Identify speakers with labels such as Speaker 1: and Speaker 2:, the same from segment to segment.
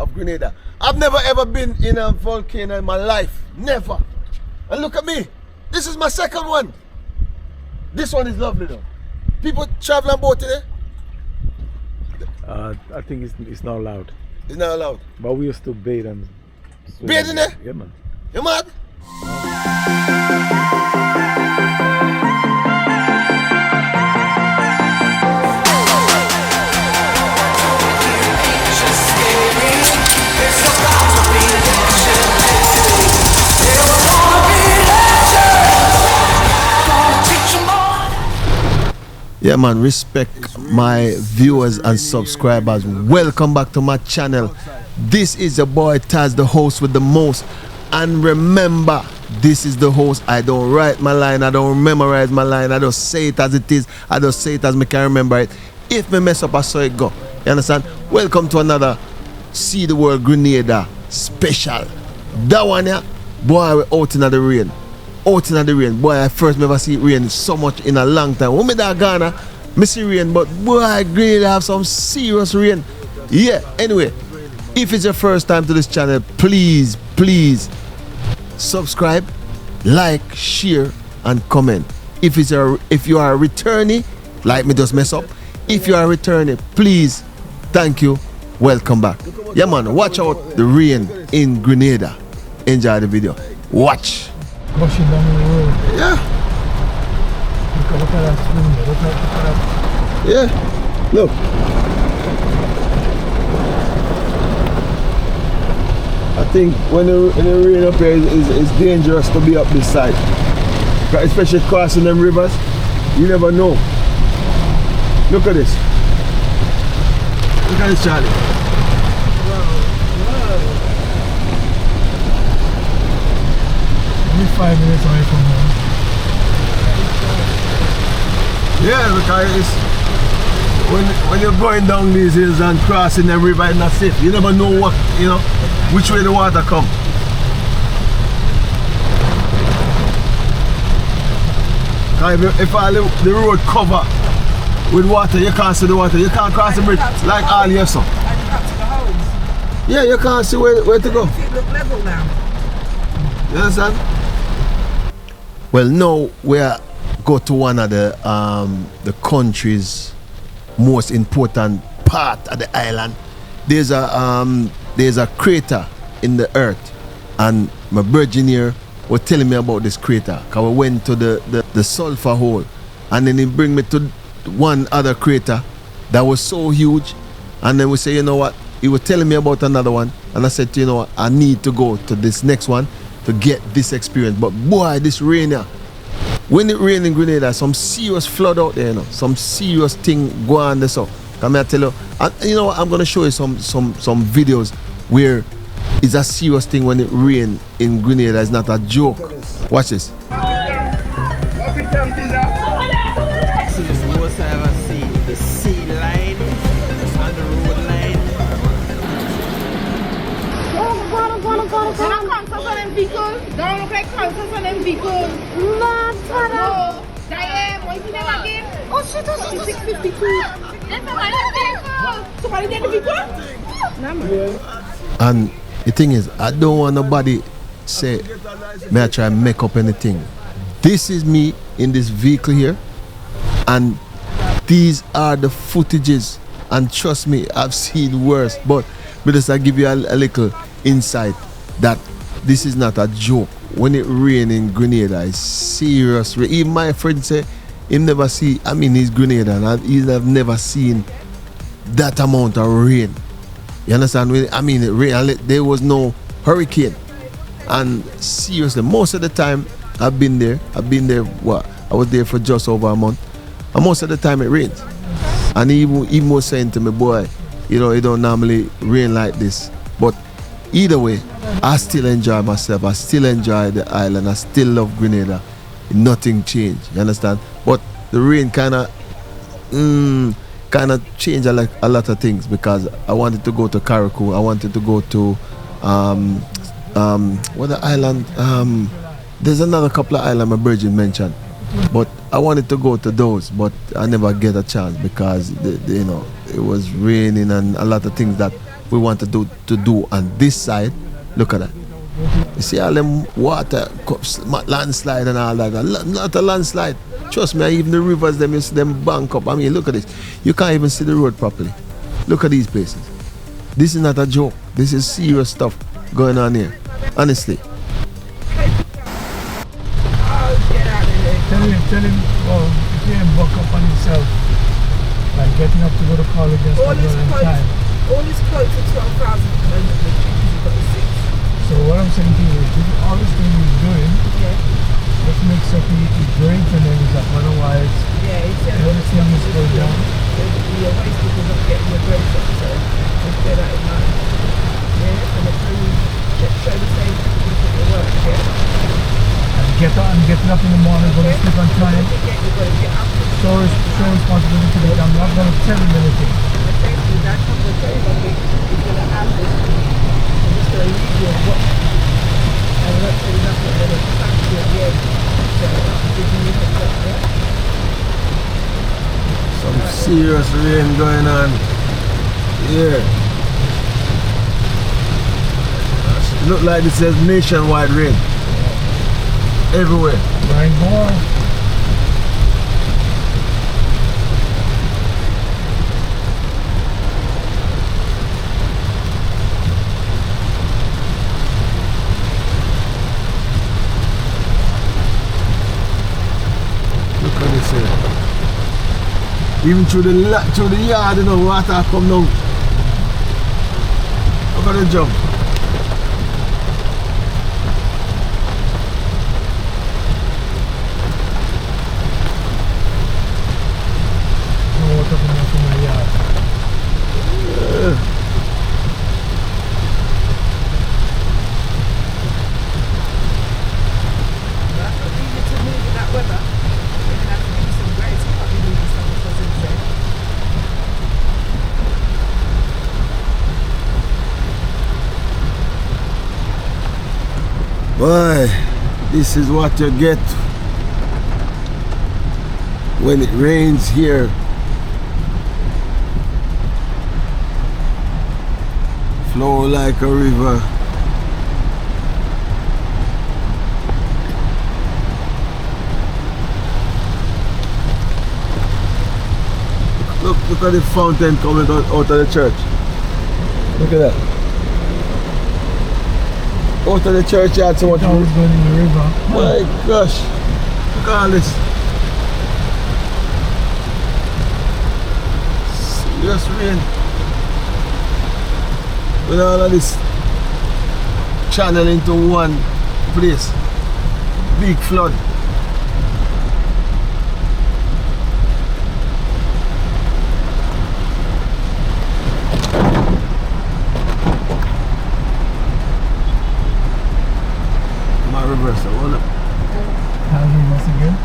Speaker 1: of Grenada. I've never ever been in a volcano in my life. Never. And look at me. This is my second one. This one is lovely though. People travel on boat today?
Speaker 2: I think it's not allowed.
Speaker 1: It's not allowed.
Speaker 2: But we used to bathe and swim.
Speaker 1: Bathe in there?
Speaker 2: Yeah, man.
Speaker 1: You mad? Yeah man, respect my viewers and subscribers. Welcome back to my channel. This is your boy Taz, the host with the most. And remember, this is the host. I don't write my line, I don't memorize my line, I just say it as it is, I just say it as me can remember it. If me mess up, I saw it go. You understand? Welcome to another See the World Grenada special. That one yeah, boy, we're out in the rain. Out in the rain. Boy, I first never see it rain so much in a long time. When me da Ghana, me see rain, but boy, Grenada have some serious rain. Yeah, anyway, if it's your first time to this channel, please subscribe, like, share, and comment. If you are a returnee, like me just mess up. If you are a returnee, please, thank you, welcome back. Yeah man, watch out the rain in Grenada. Enjoy the video. Watch.
Speaker 2: Rushing down the road.
Speaker 1: Yeah.
Speaker 2: Look at that swing. Look at that.
Speaker 1: Yeah. Look. I think when the rain up here it's dangerous to be up this side. Especially crossing them rivers. You never know. Look at this. Look at this, Charlie.
Speaker 2: Wow. 5 minutes away from home.
Speaker 1: Yeah, because when you're going down these hills and crossing them river, it's not safe. You never know what, which way the water come. If all the road cover with water, you can't see the water. You can't cross the bridge like all your stuff. Yeah, you can't see where to go.
Speaker 3: It look level now.
Speaker 1: You understand? Well, now we go to one of the country's most important part of the island. There's a crater in the earth, and my virgin here was telling me about this crater. Cause we went to the sulfur hole, and then he bring me to one other crater that was so huge, and then we say, you know what? He was telling me about another one, and I said, you know what? I need to go to this next one to get this experience. But boy, this rain here, when it rains in Grenada, some serious flood out there, some serious thing go on there. So come here, tell you, and you know what, I'm gonna show you some videos where it's a serious thing when it rains in Grenada. It's not a joke. Watch this.
Speaker 4: This is the most I ever seen. The sea line and the road line.
Speaker 5: When I come to them vehicles, don't look like concerts on them vehicles.
Speaker 6: Mad,
Speaker 5: No, Diane, what you never again?
Speaker 6: oh shit,
Speaker 5: 652. That's my vehicle. Somebody did the vehicle?
Speaker 1: And the thing is, I don't want nobody say, may I try and make up anything. This is me in this vehicle here, and these are the footages, and trust me, I've seen worse, but because I give you a little insight that this is not a joke. When it rains in Grenada, it's serious. Even my friend say he never see, I mean he's Grenadian and he have never seen that amount of rain. You understand? I mean it rain, there was no hurricane. And seriously, most of the time I've been there, what? I was there for just over a month. And most of the time it rains. And he was saying to me, boy, it don't normally rain like this. But either way, I still enjoy myself. I still enjoy the island. I still love Grenada. Nothing changed. You understand? But the rain kind of changed a lot of things, because I wanted to go to Carriacou. I wanted to go to what the island? There's another couple of islands my virgin mentioned, but I wanted to go to those, but I never get a chance because it was raining and a lot of things that we want to do on this side. Look at that. You see all them water, landslide and all that. A lot of landslide. Trust me, even the rivers, them bank up. I mean, look at this. You can't even see the road properly. Look at these places. This is not a joke. This is serious stuff going on here. Honestly.
Speaker 2: Tell him, well, he can't buck up on himself. Like getting up to go to college and stuff all time.
Speaker 3: All his quotes are 12,000 and the cheapest you've got is 6.
Speaker 2: So what I'm saying to you is, all this thing he's doing, let's make sure he's doing for them is that otherwise everything is going down.
Speaker 3: You're wasted because of getting your grades up, so let's bear that in mind. Yeah, and show the same people your work,
Speaker 2: And getting up in the morning, going to sleep on time. So responsibility to it. I'm not going to tell him anything.
Speaker 3: Thank you, that's what we're saying, but we're going to have this. I'm just going to leave you and watch. And not saying nothing, and then thank you at the end. So I'm giving you a heads up, yeah?
Speaker 1: Some serious rain going on here. Look like this is nationwide rain. Everywhere.
Speaker 2: Rainbow.
Speaker 1: Look at this here. Even through the yard, you know, water come down. Look at the jump. Boy, this is what you get when it rains here. Flow like a river. Look at the fountain coming out of the church. Look at that. Out of the churchyard, so much
Speaker 2: going in the river.
Speaker 1: My gosh, look at all this. Serious rain. With all of this channel into one place. Big flood. Reverse, hold up.
Speaker 2: How do you once again?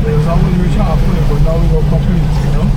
Speaker 2: It was always reach halfway, but now we go complete, you know?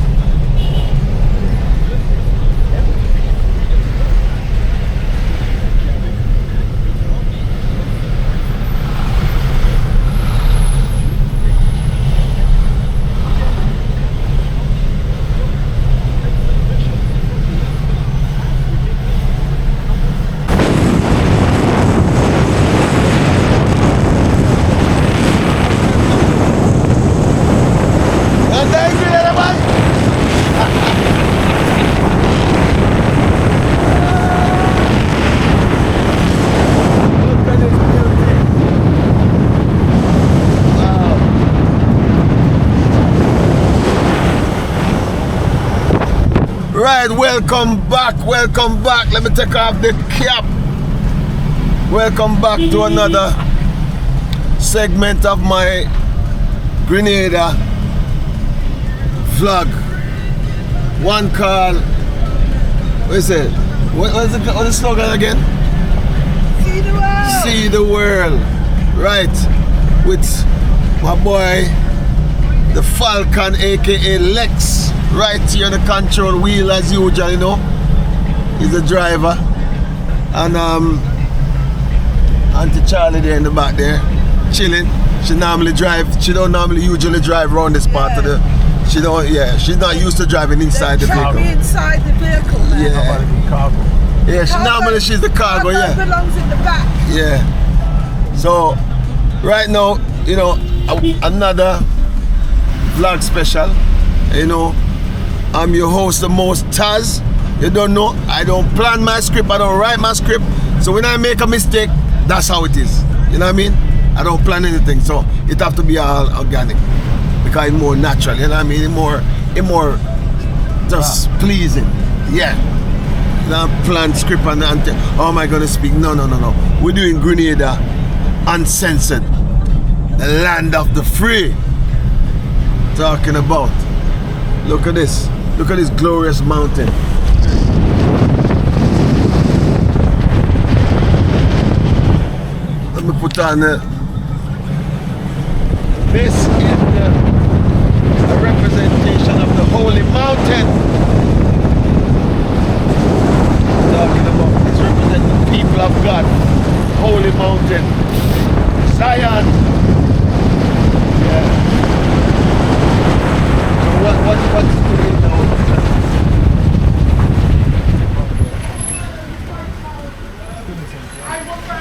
Speaker 1: Right, welcome back. Let me take off the cap. Welcome back to another segment of my Grenada vlog. One call. What is it? What's the slogan again?
Speaker 3: See the world!
Speaker 1: See the world. Right, with my boy, the Falcon, aka Lex. Right here on the control wheel as usual, you know. He's the driver. And Auntie Charlie there in the back there, chilling. She normally drive. She don't normally usually drive around this part of the. She don't. Yeah, she's not used to driving inside the
Speaker 3: Trap
Speaker 1: vehicle.
Speaker 3: me inside the vehicle then.
Speaker 1: Yeah.
Speaker 2: Cargo.
Speaker 1: Yeah, she normally she's the cargo.
Speaker 3: Cargo
Speaker 1: Yeah.
Speaker 3: belongs in the back.
Speaker 1: Yeah. So, right now, you know, another vlog special. You know, I'm your host, the most Taz. You don't know, I don't plan my script, I don't write my script. So when I make a mistake, that's how it is. You know what I mean? I don't plan anything, so it have to be all organic because it's more natural. You know what I mean? It more just pleasing. Yeah. Not plan script and oh am I gonna speak? No. We're doing Grenada uncensored, the land of the free. Talking about. Look at this. Look at this glorious mountain. Let me put on this is a representation of the holy mountain. Talking about this represents the people of God. Holy mountain. Zion. Yeah. So what's doing now?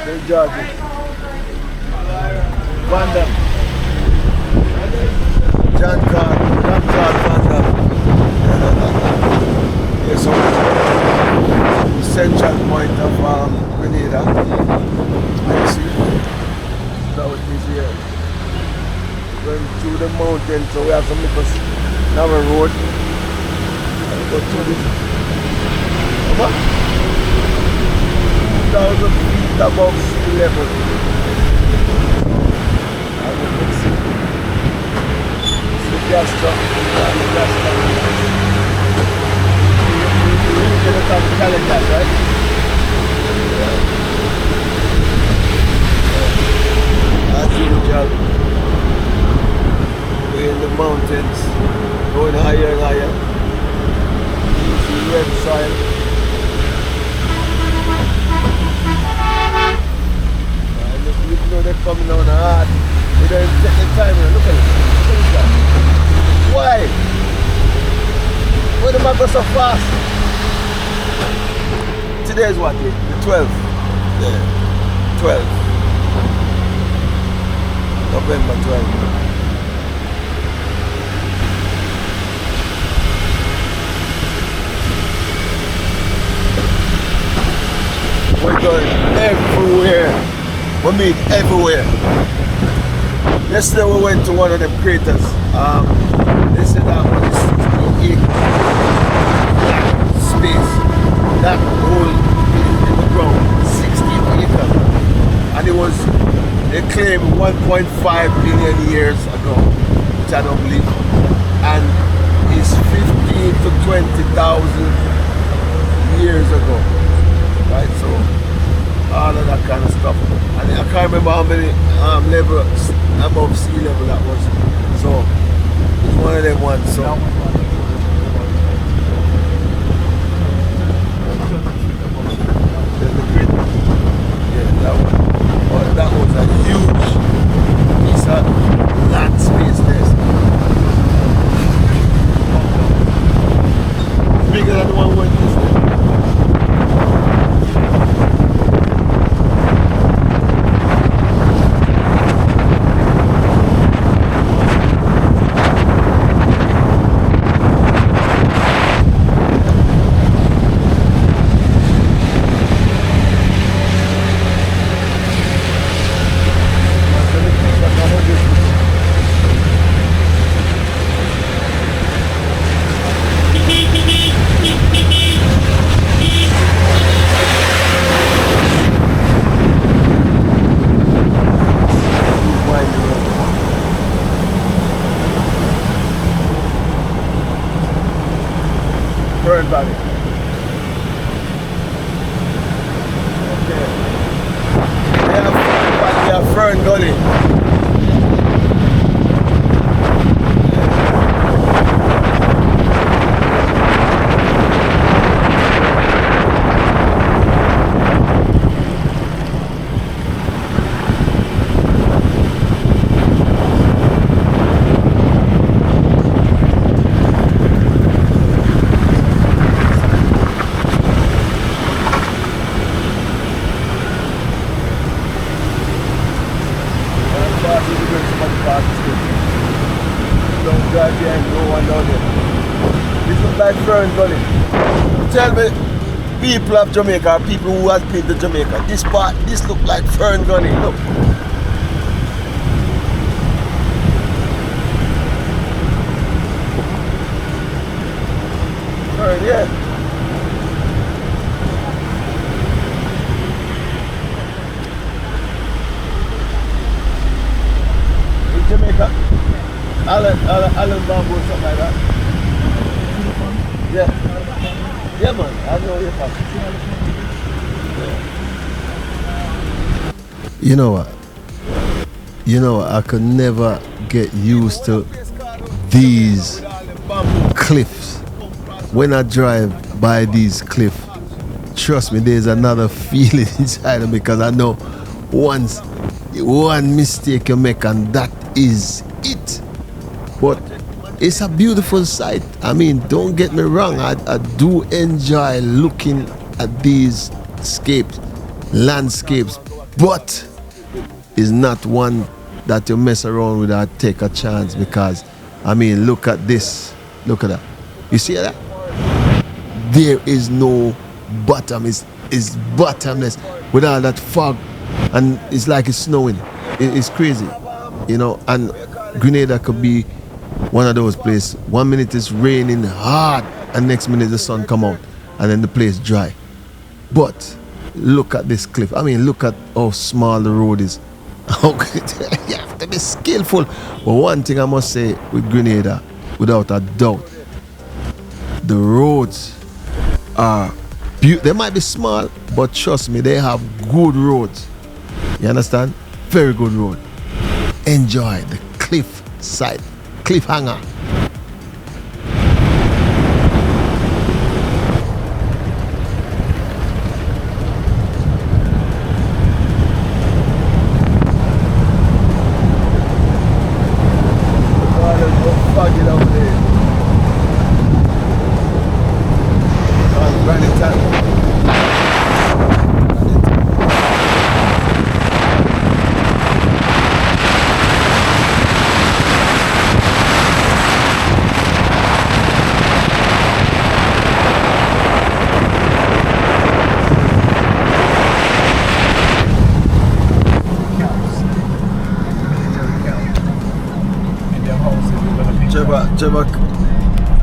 Speaker 1: St. George. Van Dam. John Claude Van Dam. Yeah, so central point of Grenada. You see? Now it is here. Going through the mountain, so we have some little narrow road. And go through this. Come on. 2,000 feet above sea level. And you can see the gas truck and the gas tank. You can look at the calendar, right? Yeah. As usual, we're in the mountains, going higher and higher. You see red soil. You know they're coming down hard. They don't even take the time. Look at it. Look at this guy. Why? Why do I go so fast? Today is what day? The 12th. Yeah. 12th. November 12th. We're going everywhere. We meet everywhere. Yesterday we went to one of them craters. They said that one is 68 space. That hole in the ground, 60 acres. And it was, they claim 1.5 billion years ago, which I don't believe. And it's 15 to 20,000 years ago. Right, so all of that kind of stuff. And I can't remember how many levels above sea level that was. So it's one of them ones. So yeah, that one. But that was a huge piece of land space there. Bigger than the one we went yesterday. Everybody. Okay. We have Fern Gully. drive behind no one down there. This looks like Fern Gully. Tell me, people of Jamaica, people who have been to Jamaica, this look like Fern Gully. Look. Fern, yeah. Jamaica, Allen Bamboo, something like that. Yeah, man, I know you're from. You know what? I could never get used to these cliffs. When I drive by these cliffs, trust me, there's another feeling inside of me because I know once one mistake you make and that is it. But it's a beautiful sight. I mean, don't get me wrong, I do enjoy looking at these landscapes, but it's not one that you mess around with or take a chance, because I mean, look at this, look at that. You see that? There is no bottom. It's bottomless with all that fog, and it's like it's snowing. It's crazy, you know. And Grenada could be one of those places. 1 minute it's raining hard, and next minute the sun come out, and then the place dry. But look at this cliff. I mean, look at how small the road is. You have to be skillful. But one thing I must say with Grenada, without a doubt, the roads are beautiful. They might be small, but trust me, they have good roads. You understand? Very good road. Enjoy the cliff side, cliffhanger.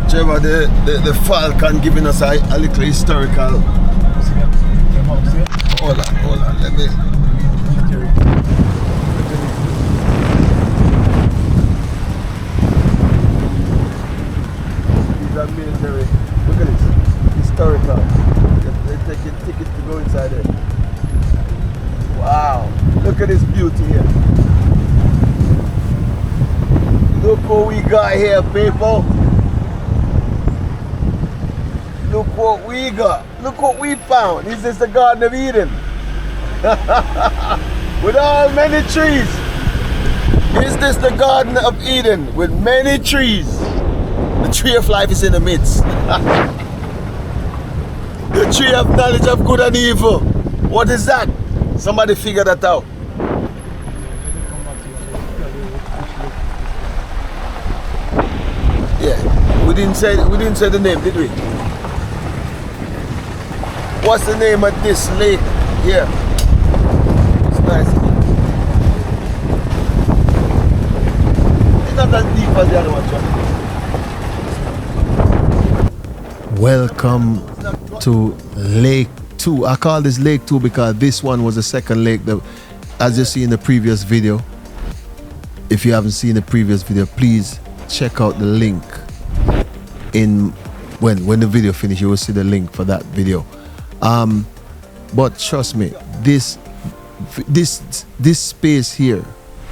Speaker 1: Trevor, the Falcon giving us a little historical. Hold on, let me. These are military. Look at this, historical. They're taking tickets to go inside there. Wow, look at this beauty here. Look what we got here, people. Look what we got. Look what we found. This is the Garden of Eden. With all many trees. Is this the Garden of Eden with many trees? The tree of life is in the midst. The tree of knowledge of good and evil. What is that? Somebody figure that out. Yeah, we didn't say the name, did we? What's the name of this lake here? It's nice. It's not as deep as the other one. Welcome to Lake 2. I call this Lake 2 because this one was the second lake that, as you see in the previous video. If you haven't seen the previous video, please check out the link in when the video finishes. You will see the link for that video. But trust me, this space here,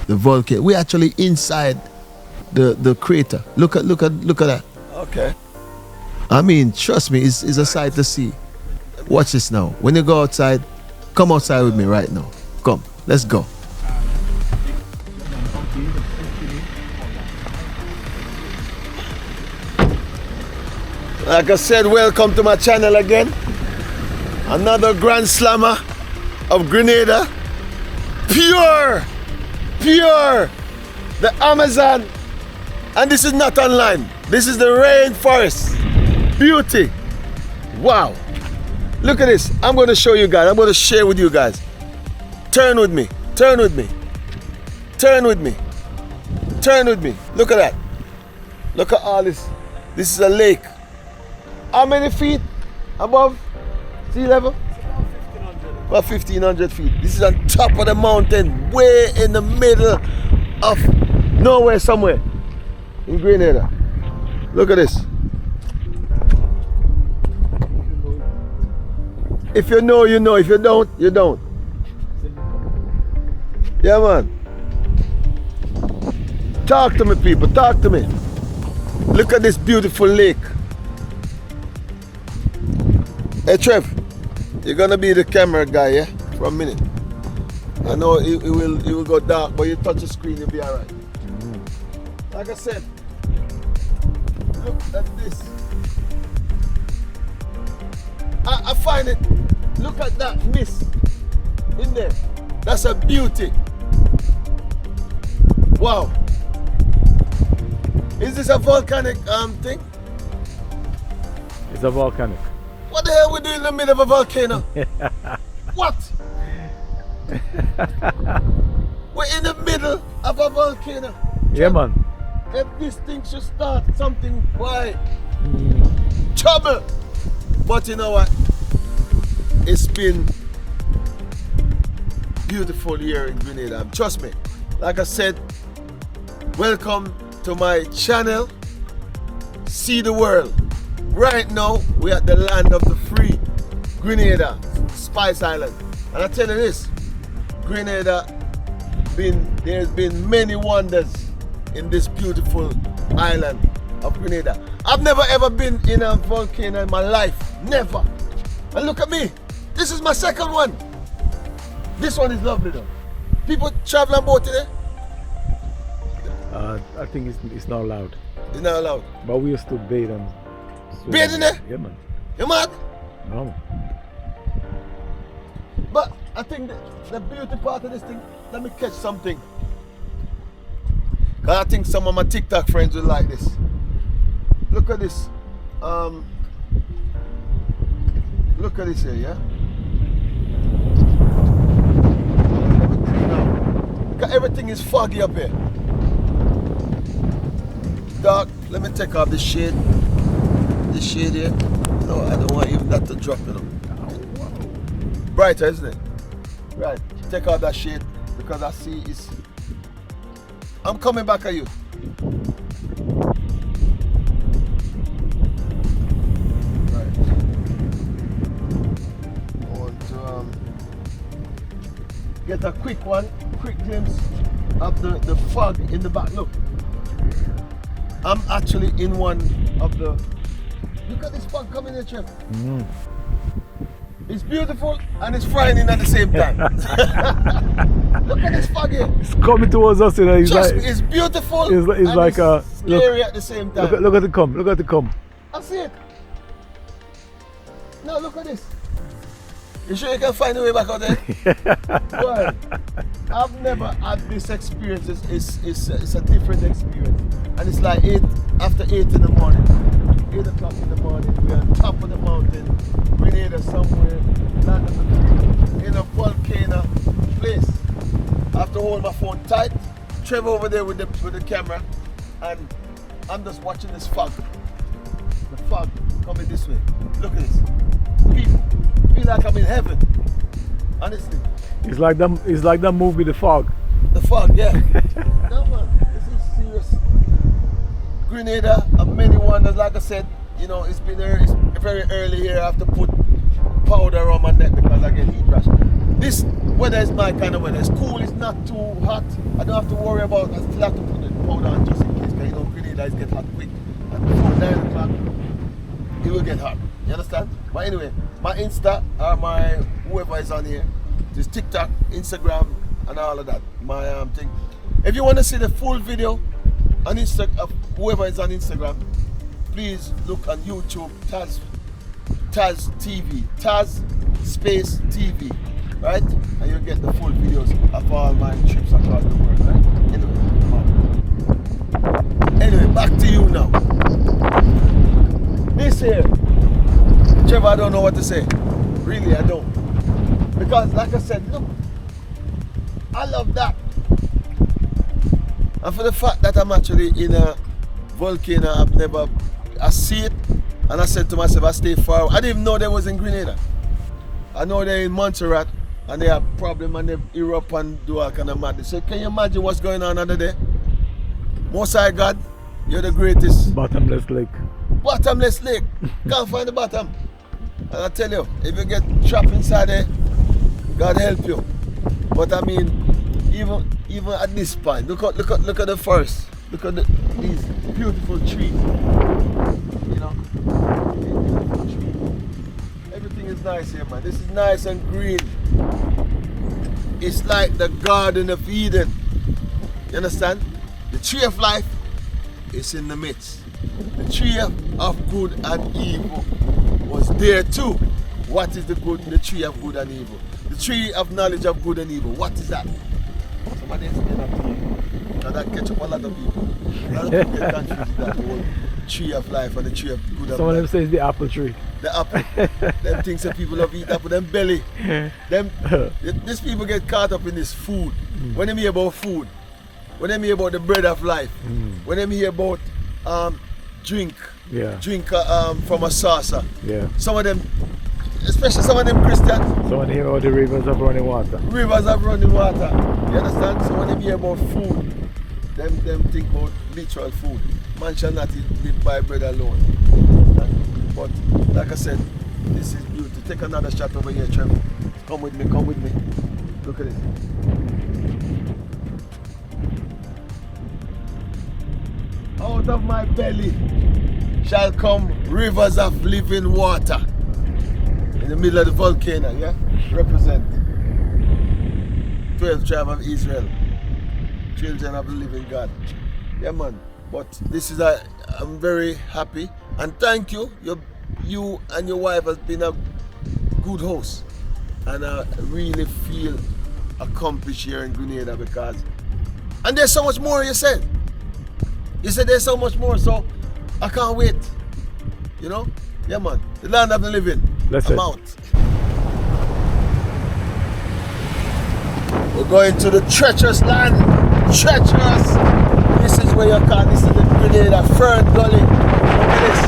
Speaker 1: the volcano, we're actually inside the crater. Look at that. Okay. I mean, trust me, it's a sight to see. Watch this now. When you go outside, come outside with me right now. Come, let's go. Like I said, welcome to my channel again. Another Grand Slammer of Grenada. Pure. The Amazon And this is not on lime. This is the rainforest. Beauty. Wow. Look at this. I'm going to show you guys. I'm going to share with you guys. Turn with me. Turn with me. Turn with me. Turn with me. Look at that. Look at all this. This is a lake. How many feet above sea level? About 1,500 feet. This is on top of the mountain, way in the middle of nowhere somewhere in Grenada. Look at this. If you know, you know. If you don't, you don't. Yeah, man. Talk to me, people. Talk to me. Look at this beautiful lake. Hey, Trev. You're gonna be the camera guy, yeah? For a minute. I know it will go dark, but you touch the screen, you'll be alright. Like I said, look at this. I find it. Look at that mist in there. That's a beauty. Wow. Is this a volcanic thing?
Speaker 2: It's a volcanic.
Speaker 1: What the hell we do in the middle of a volcano? What? We're in the middle of a volcano.
Speaker 2: Yeah, man.
Speaker 1: If this thing should start something, why? Trouble. But you know what? It's been beautiful here in Grenada. Trust me. Like I said, welcome to my channel. See the world. Right now, we're at the land of the free, Grenada, Spice Island. And I tell you this, Grenada, there's been many wonders in this beautiful island of Grenada. I've never ever been in a volcano in my life, never. And look at me, this is my second one. This one is lovely though. People travel on boat today?
Speaker 2: I think it's not allowed.
Speaker 1: It's not allowed.
Speaker 2: But we used to bathe and
Speaker 1: bathe in there?
Speaker 2: Yeah, man.
Speaker 1: You mad?
Speaker 2: No, man.
Speaker 1: But I think the beauty part of this thing, let me catch something. Cause I think some of my TikTok friends will like this. Look at this. Look at this here, yeah? Cause everything is foggy up here. Dark. Let me take off this shade. This shade here. No, I don't want even that to drop, you know. Brighter, isn't it? Right. Take out that shade because I see it's. I'm coming back at you. Right. I want to get a quick glimpse of the fog in the back. Look. I'm actually in one of the. Look at this fog coming in, Chef. It's beautiful and it's frightening at the same time. Look at this fog here.
Speaker 2: It's coming towards us, you know. It's
Speaker 1: Trust
Speaker 2: like,
Speaker 1: me, it's beautiful.
Speaker 2: It's like a
Speaker 1: scary at the same time.
Speaker 2: Look at the come. Look at the come.
Speaker 1: I see it. No, look at this. You sure you can find a way back out there? Boy, I've never had this experience. It's a different experience. And it's like after 8 in the morning. 8 o'clock in the morning. We're on top of the mountain. Grenada somewhere. In a volcano place. I have to hold my phone tight. Trevor over there with the camera. And I'm just watching this fog. The fog coming this way. Look at this. People feel like I'm in heaven. Honestly.
Speaker 2: It's like that movie, The Fog.
Speaker 1: The fog, yeah. No man, this is serious. Grenada, many wonders. Like I said, you know, it's very early here. I have to put powder on my neck because I get heat rash. This weather is my kind of weather. It's cool. It's not too hot. I don't have to worry about. I still have to put the powder on just in case. Because you know, Grenada get hot quick. And before 9 o'clock, it will get hot. You understand? But anyway, my Insta or my whoever is on here, just TikTok, Instagram, and all of that. My thing. If you want to see the full video on Instagram of whoever is on Instagram, please look on YouTube, Taz TV, Taz Space TV, right? And you'll get the full videos of all my trips across the world, right? Anyway, come on. Anyway, back to you now. This here, Trevor, I don't know what to say. Really, I don't. Because like I said, look, I love that. And for the fact that I'm actually in a volcano, I see it, and I said to myself, I stay far away. I didn't even know they was in Grenada. I know they're in Montserrat, and they have problem and they erupt and do all kind of madness. So can you imagine what's going on under there? Most High God, you're the greatest.
Speaker 2: Bottomless lake.
Speaker 1: Bottomless lake. Can't find the bottom. And I tell you, if you get trapped inside there, God help you. But I mean, even at this point, look at the forest. Look at these beautiful trees. You know, beautiful trees. Everything is nice here, man. This is nice and green. It's like the Garden of Eden. You understand? The tree of life is in the midst. The tree of good and evil was there too. What is the good? The tree of good and evil. The tree of knowledge of good and evil. What is that? Somebody explain that to me. Now that catch up a lot of people. A lot of people get confused with that whole tree of life and the tree of good and evil.
Speaker 2: Some of them say it's the apple tree.
Speaker 1: The apple. Them things that people love eat apple, them belly. These people get caught up in this food. When they hear about food, when they hear about the bread of life, when they hear about drink from a saucer.
Speaker 2: Yeah.
Speaker 1: Some of them, especially some of them Christians.
Speaker 2: So when they hear about the rivers of running water.
Speaker 1: Rivers of running water. You understand? So when they hear about food, them think about literal food. Man shall not live by bread alone. But like I said, this is beautiful. Take another shot over here, Trevor. Come with me, come with me. Look at it. Out of my belly shall come rivers of living water. In the middle of the volcano, yeah? Represent 12 tribes of Israel. Children of the living God. Yeah, man. But this is I'm very happy. And thank you. You and your wife has been a good host. And I really feel accomplished here in Grenada because... And there's so much more you said. You said there's so much more, so I can't wait. You know? Yeah, man. The land of the living. I'm out. We're going to the treacherous land. Treacherous. This is where you're caught. This is the Grenada Fern Gully. Look at this.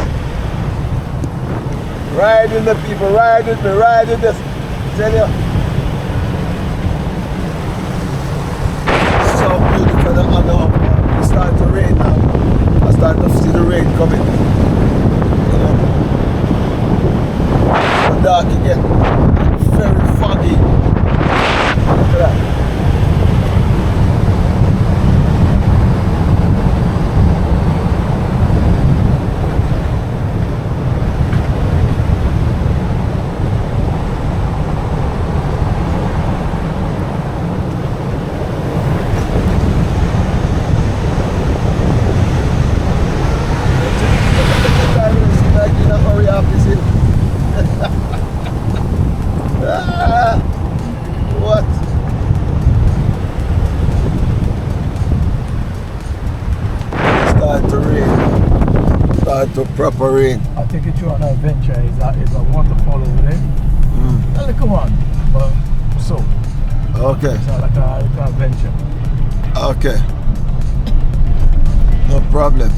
Speaker 1: Ride with the people. Ride with me. Ride with this. Tell you. So beautiful. It's starting to rain now. I'm starting to see the rain coming. You know? It's dark again. Very foggy. Look at that. What? Start to rain. Start to proper rain.
Speaker 2: I'll take you through an adventure. It's a waterfall over there. A little one, but so.
Speaker 1: Okay.
Speaker 2: It's like a little adventure.
Speaker 1: Okay. No problem.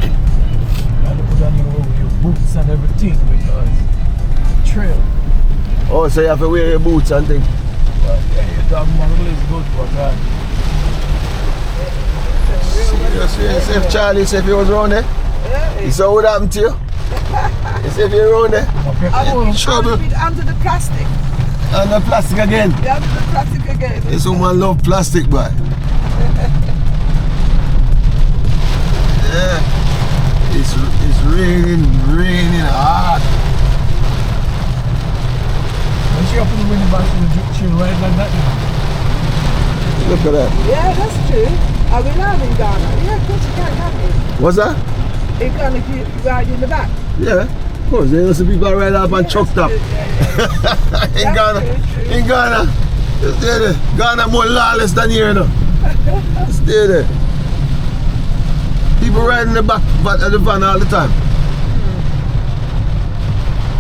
Speaker 2: You have to put on your boots and everything because trail.
Speaker 1: Oh, so you have to wear your boots and things.
Speaker 2: But yeah, your dog model is good, but
Speaker 1: Yes, if Charlie said if he was around there, he saw what happened to you. He said if you're around there, trouble.
Speaker 3: Under the plastic.
Speaker 1: And the plastic again.
Speaker 3: Yeah, under the plastic again.
Speaker 1: This woman love plastic, boy. Yeah. It's raining hard.
Speaker 2: when she opened the window back, she'll ride like that, you know.
Speaker 1: Look at that.
Speaker 3: Yeah, that's true. I will have in Ghana. Yeah, of course you can, can't
Speaker 1: What's that?
Speaker 3: you? In Ghana, you ride in the back.
Speaker 1: Yeah, of course. There are some people that ride up and chucked up.
Speaker 3: Yeah.
Speaker 1: In Ghana,
Speaker 3: True.
Speaker 1: in Ghana, Ghana more lawless than here, you know. Stay there. People riding the back of the van all the time.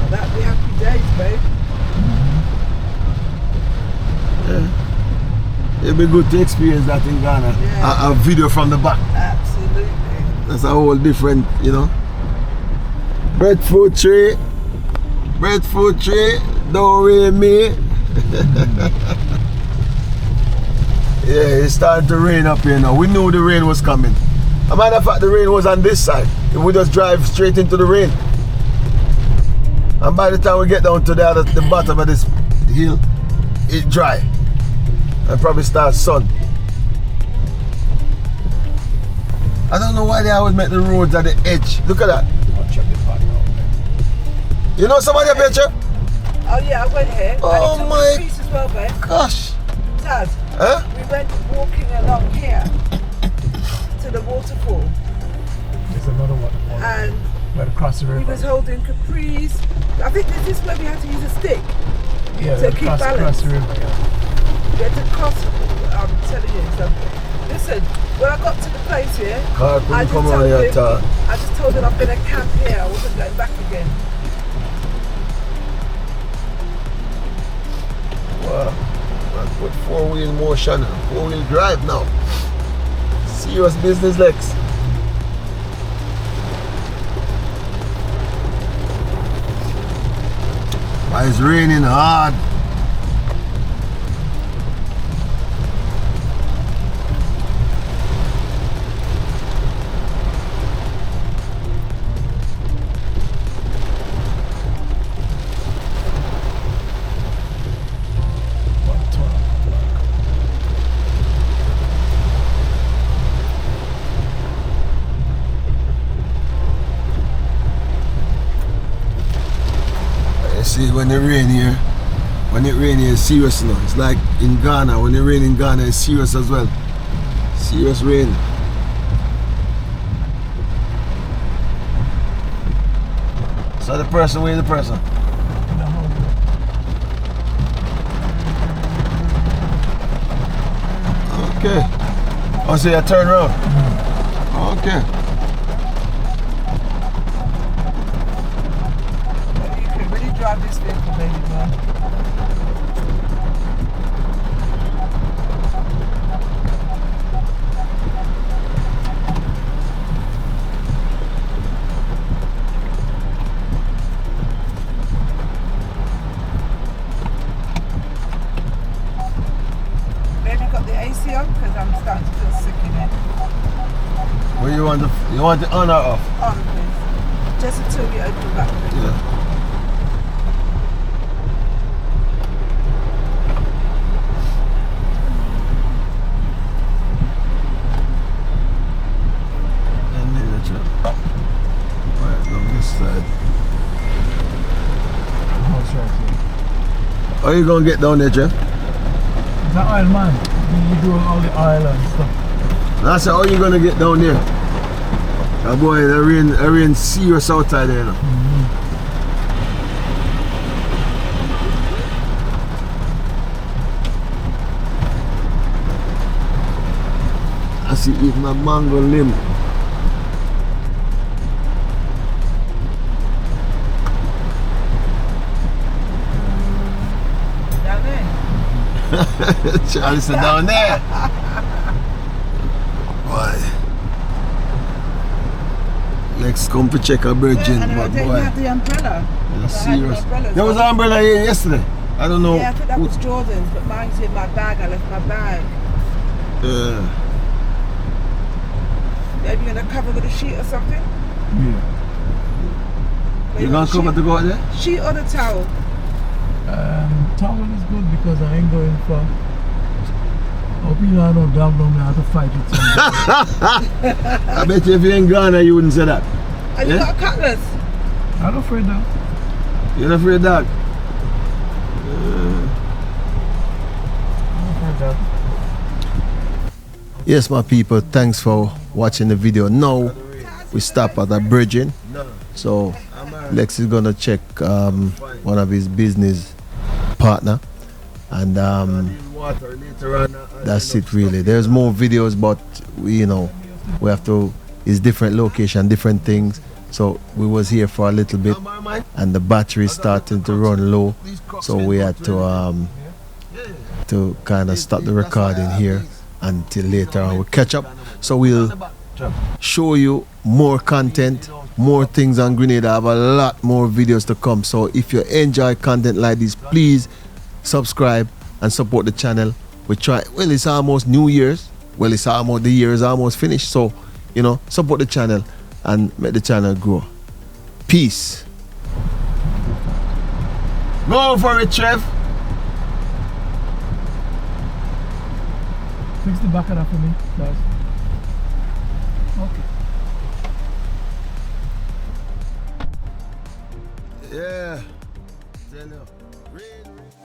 Speaker 3: That'd be happy days, babe.
Speaker 1: Yeah. It'd be good to experience that in Ghana.
Speaker 3: Yeah.
Speaker 1: A video from the back.
Speaker 3: Absolutely.
Speaker 1: That's a whole different, you know. Breadfruit tree. Breadfruit tree. Don't rain me. Yeah, it's starting to rain up here now. We knew the rain was coming. As a matter of fact, the rain was on this side. We just drive straight into the rain. And by the time we get down to the bottom of this hill, it's dry. And probably start sun. I don't know why they always make the roads at the edge. Look at that. You know somebody up here, Chef?
Speaker 3: Oh yeah, I went here.
Speaker 1: Oh
Speaker 3: and
Speaker 1: my
Speaker 3: piece as well, babe.
Speaker 1: gosh.
Speaker 3: Dad,
Speaker 1: Huh?
Speaker 3: we went walking along here to the waterfall.
Speaker 2: There's another waterfall.
Speaker 3: And
Speaker 2: Right across the
Speaker 3: he
Speaker 2: river.
Speaker 3: was holding capris. I think this is where we had to use a stick.
Speaker 2: Yeah,
Speaker 3: to keep
Speaker 2: across
Speaker 3: balance.
Speaker 2: the river, yeah.
Speaker 3: We had to cross, I'm telling you something. Listen, when I got to the place here,
Speaker 1: Car
Speaker 3: I
Speaker 1: couldn't
Speaker 3: just,
Speaker 1: come
Speaker 3: told
Speaker 1: on here
Speaker 3: him,
Speaker 1: at all.
Speaker 3: I just told him I'm going to camp here. I wasn't going back again.
Speaker 1: Wow. I put 4-wheel motion, 4-wheel drive now. Serious business, Lex. It's raining hard. See, when it rain here, it's serious now. It's like in Ghana, when it rain in Ghana, it's serious as well. Serious rain. So the person, where's the person? Okay. Oh, so you turn around? Okay.
Speaker 3: You can really drive this vehicle, baby girl. Baby got the AC on because I'm starting to feel sick in it.
Speaker 1: Where you want the on or off?
Speaker 3: On, please. Just until we open back the window.
Speaker 1: Yeah. Right, on this side. How you gonna get down there, Jeff?
Speaker 2: The oil man. You do all the oil and stuff.
Speaker 1: I said, how you gonna get down there? Oh boy, the rain serious outside there now. I see eating a mango limb.
Speaker 3: Down there.
Speaker 1: Charlie said down there. Boy. Let's come to check a virgin,
Speaker 3: And I
Speaker 1: but
Speaker 3: didn't
Speaker 1: boy.
Speaker 3: have the umbrella.
Speaker 1: That's
Speaker 3: I had no
Speaker 1: serious.
Speaker 3: umbrella,
Speaker 1: There was
Speaker 3: so-
Speaker 1: an umbrella here yesterday. I don't know.
Speaker 3: Yeah, I think that was Jordan's, but mine's in my bag. I left my bag. Maybe you're gonna cover with a sheet or something?
Speaker 2: Yeah.
Speaker 1: You gonna cover to go out there?
Speaker 3: Sheet or the towel?
Speaker 2: Towel is good because I ain't going for. Hope you don't down me how to fight with somebody.
Speaker 1: I bet you if you're in Ghana, you wouldn't say that.
Speaker 3: And you
Speaker 1: Yeah?
Speaker 3: got a cutlass?
Speaker 2: I'm not afraid now.
Speaker 1: You're not afraid of that?
Speaker 2: I'm not afraid that.
Speaker 1: Yes, my people, thanks for watching the video. Now we stop at a bridging, so Lex is gonna check one of his business partner And that's it really. There's more videos, but we have to, it's different location, different things. So we was here for a little bit and the battery starting to run low, so we had to kind of stop the recording here until later on we'll catch up. So we'll show you more content, more things on Grenada. I have a lot more videos to come, so if you enjoy content like this, please subscribe and support the channel. We try, well, it's almost New Year's, well, it's almost, the year is almost finished, so support the channel and make the channel grow. Peace. Go for it, Trev.
Speaker 2: Fix the back of that for me, guys. Okay.
Speaker 1: Yeah.